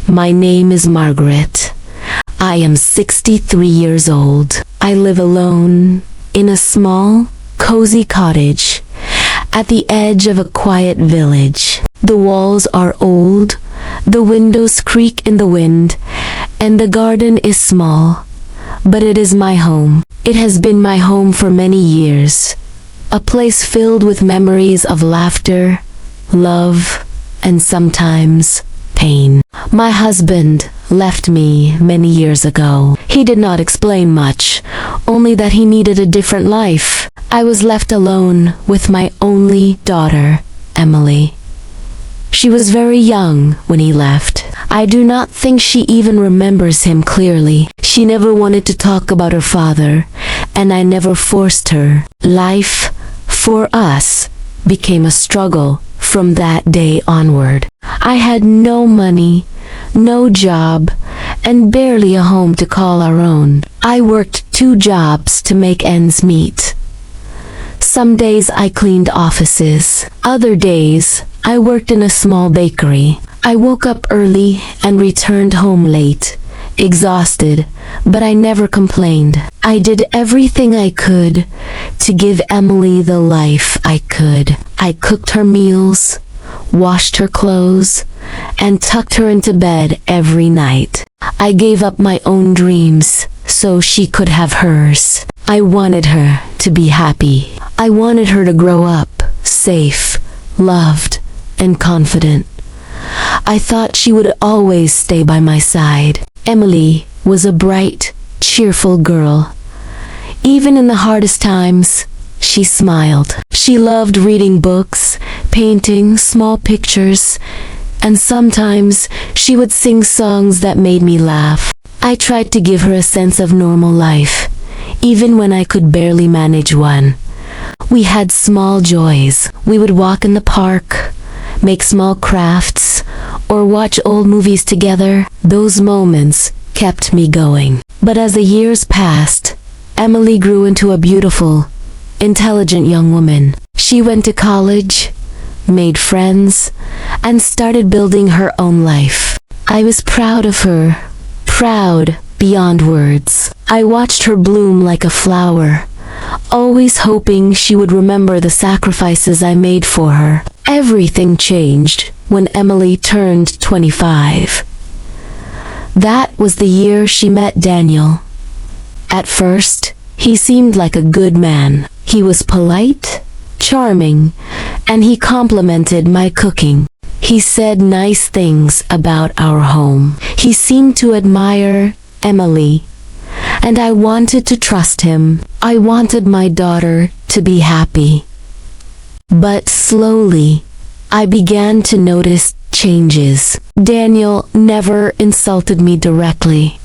My name is Margaret. I am 63 years old. I live alone in a small, cozy cottage at the edge of a quiet village. The walls are old, the windows creak in the wind, and the garden is small, but it is my home. It has been my home for many years, a place filled with memories of laughter, love, and sometimes pain. My husband left me many years ago. He did not explain much, only that he needed a different life. I was left alone with my only daughter, Emily. She was very young when he left. I do not think she even remembers him clearly. She never wanted to talk about her father, and I never forced her. Life, for us, became a struggle from that day onward. I had no money, no job, and barely a home to call our own. I worked 2 jobs to make ends meet. Some days I cleaned offices. Other days, I worked in a small bakery. I woke up early and returned home late, exhausted, but I never complained. I did everything I could to give Emily the life I could. I cooked her meals, washed her clothes, and tucked her into bed every night. I gave up my own dreams so she could have hers. I wanted her to be happy. I wanted her to grow up safe, loved, and confident. I thought she would always stay by my side. Emily was a bright, cheerful girl. Even in the hardest times, she smiled. She loved reading books, painting small pictures, and sometimes she would sing songs that made me laugh. I tried to give her a sense of normal life, even when I could barely manage one. We had small joys. We would walk in the park, make small crafts, or watch old movies together. Those moments kept me going. But as the years passed, Emily grew into a beautiful, intelligent young woman. She went to college, made friends, and started building her own life. I was proud of her, proud beyond words. I watched her bloom like a flower, always hoping she would remember the sacrifices I made for her. Everything changed when Emily turned 25. That was the year she met Daniel. At first, he seemed like a good man. He was polite, charming, and he complimented my cooking. He said nice things about our home. He seemed to admire Emily, and I wanted to trust him. I wanted my daughter to be happy. But slowly, I began to notice changes. Daniel never insulted me directly,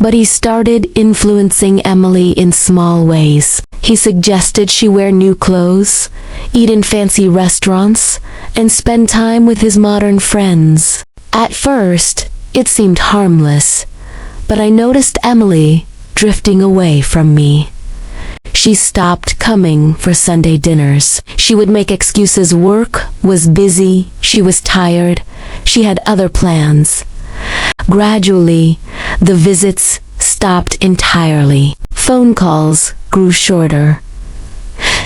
but he started influencing Emily in small ways. He suggested she wear new clothes, eat in fancy restaurants, and spend time with his modern friends. At first, it seemed harmless, but I noticed Emily drifting away from me. She stopped coming for Sunday dinners. She would make excuses. Work was busy, she was tired, she had other plans. Gradually, the visits stopped entirely. Phone calls grew shorter.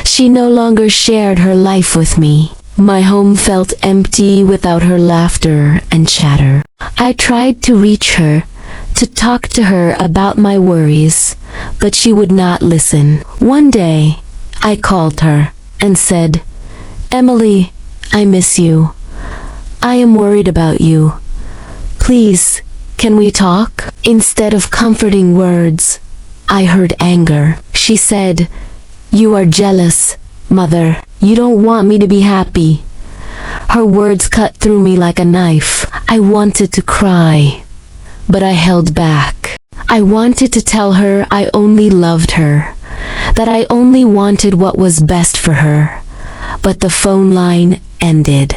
She no longer shared her life with me. My home felt empty without her laughter and chatter. I tried to reach her, to talk to her about my worries, but she would not listen. One day, I called her and said, "Emily, I miss you. I am worried about you. Please, can we talk?" Instead of comforting words, I heard anger. She said, "You are jealous, Mother. You don't want me to be happy." Her words cut through me like a knife. I wanted to cry, but I held back. I wanted to tell her I only loved her, that I only wanted what was best for her. But the phone line ended.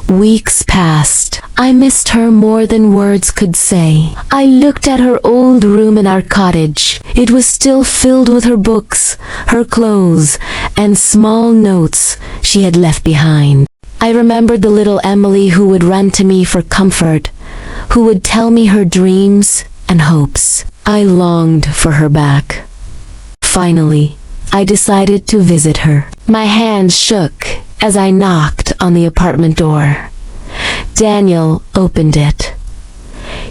Weeks passed. I missed her more than words could say. I looked at her old room in our cottage. It was still filled with her books, her clothes, and small notes she had left behind. I remembered the little Emily who would run to me for comfort, who would tell me her dreams and hopes. I longed for her back. Finally, I decided to visit her. My hand shook as I knocked on the apartment door. Daniel opened it.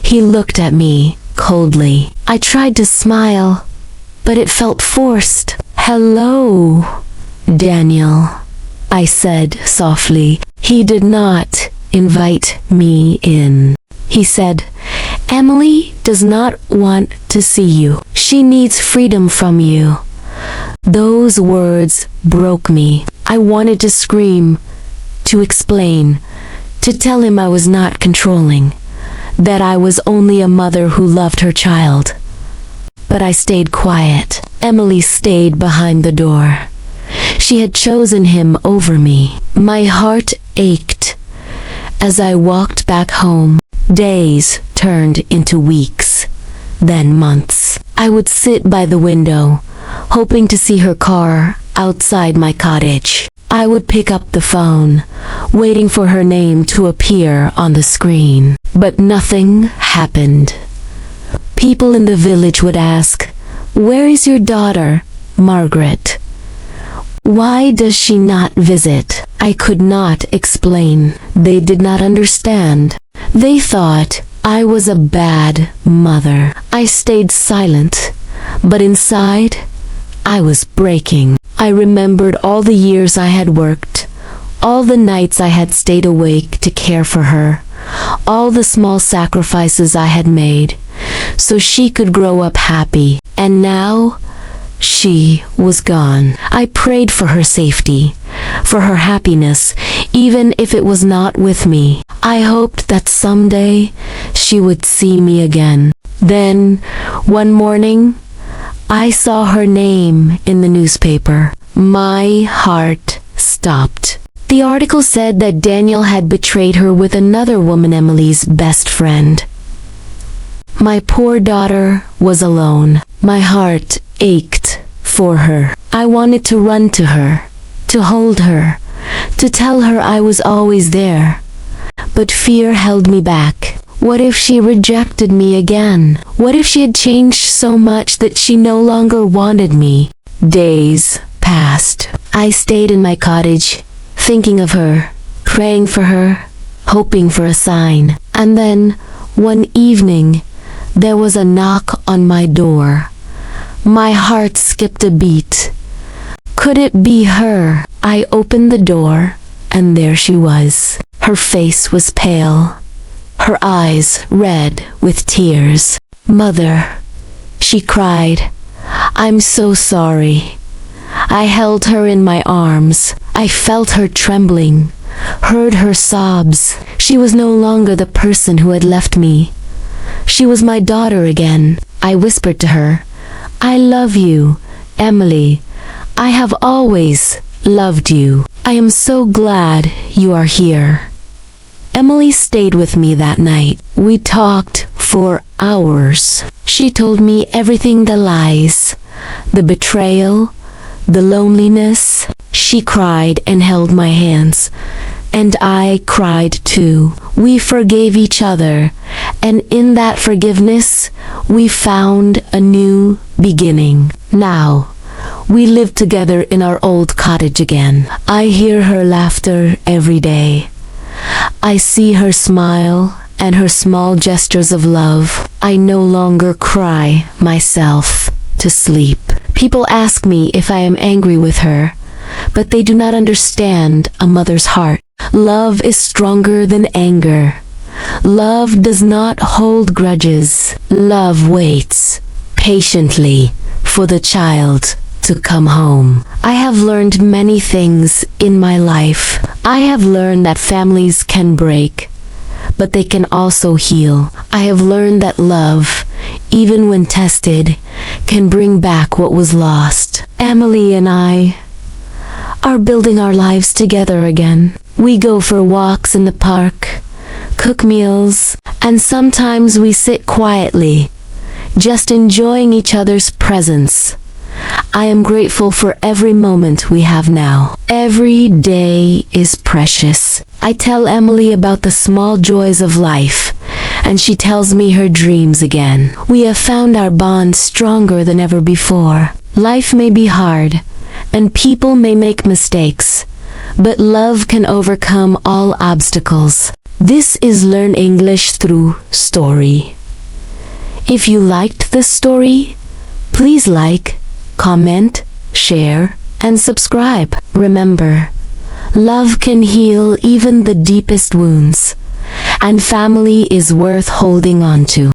He looked at me coldly. I tried to smile, but it felt forced. "Hello, Daniel," I said softly. He did not invite me in. He said, "Emily does not want to see you. She needs freedom from you." Those words broke me. I wanted to scream, to explain, to tell him I was not controlling, that I was only a mother who loved her child. But I stayed quiet. Emily stayed behind the door. She had chosen him over me. My heart ached as I walked back home. Days turned into weeks, then months. I would sit by the window, hoping to see her car outside my cottage. I would pick up the phone, waiting for her name to appear on the screen. But nothing happened. People in the village would ask, "Where is your daughter, Margaret? Why does she not visit?" I could not explain. They did not understand. They thought I was a bad mother. I stayed silent, but inside, I was breaking. I remembered all the years I had worked, all the nights I had stayed awake to care for her, all the small sacrifices I had made, so she could grow up happy. And now, she was gone. I prayed for her safety, for her happiness, even if it was not with me. I hoped that someday she would see me again. Then, one morning, I saw her name in the newspaper. My heart stopped. The article said that Daniel had betrayed her with another woman, Emily's best friend. My poor daughter was alone. My heart ached for her. I wanted to run to her, to hold her, to tell her I was always there. But fear held me back. What if she rejected me again? What if she had changed so much that she no longer wanted me? Days passed. I stayed in my cottage, thinking of her, praying for her, hoping for a sign. And then, one evening, there was a knock on my door. My heart skipped a beat. Could it be her? I opened the door, and there she was. Her face was pale, her eyes red with tears. "Mother," she cried, "I'm so sorry." I held her in my arms. I felt her trembling, heard her sobs. She was no longer the person who had left me. She was my daughter again. I whispered to her, "I love you, Emily. I have always loved you. I am so glad you are here." Emily stayed with me that night. We talked for hours. She told me everything, the lies, the betrayal, the loneliness. She cried and held my hands, and I cried too. We forgave each other, and in that forgiveness, we found a new beginning. Now, we live together in our old cottage again. I hear her laughter every day. I see her smile and her small gestures of love. I no longer cry myself to sleep. People ask me if I am angry with her, but they do not understand a mother's heart. Love is stronger than anger. Love does not hold grudges. Love waits patiently for the child to come home. I have learned many things in my life. I have learned that families can break, but they can also heal. I have learned that love, even when tested, can bring back what was lost. Emily and I are building our lives together again. We go for walks in the park, cook meals, and sometimes we sit quietly, just enjoying each other's presence. I am grateful for every moment we have now. Every day is precious. I tell Emily about the small joys of life, and she tells me her dreams again. We have found our bond stronger than ever before. Life may be hard, and people may make mistakes, but love can overcome all obstacles. This is Learn English Through Story. If you liked this story, please like, comment, share, and subscribe. Remember, love can heal even the deepest wounds, and family is worth holding on to.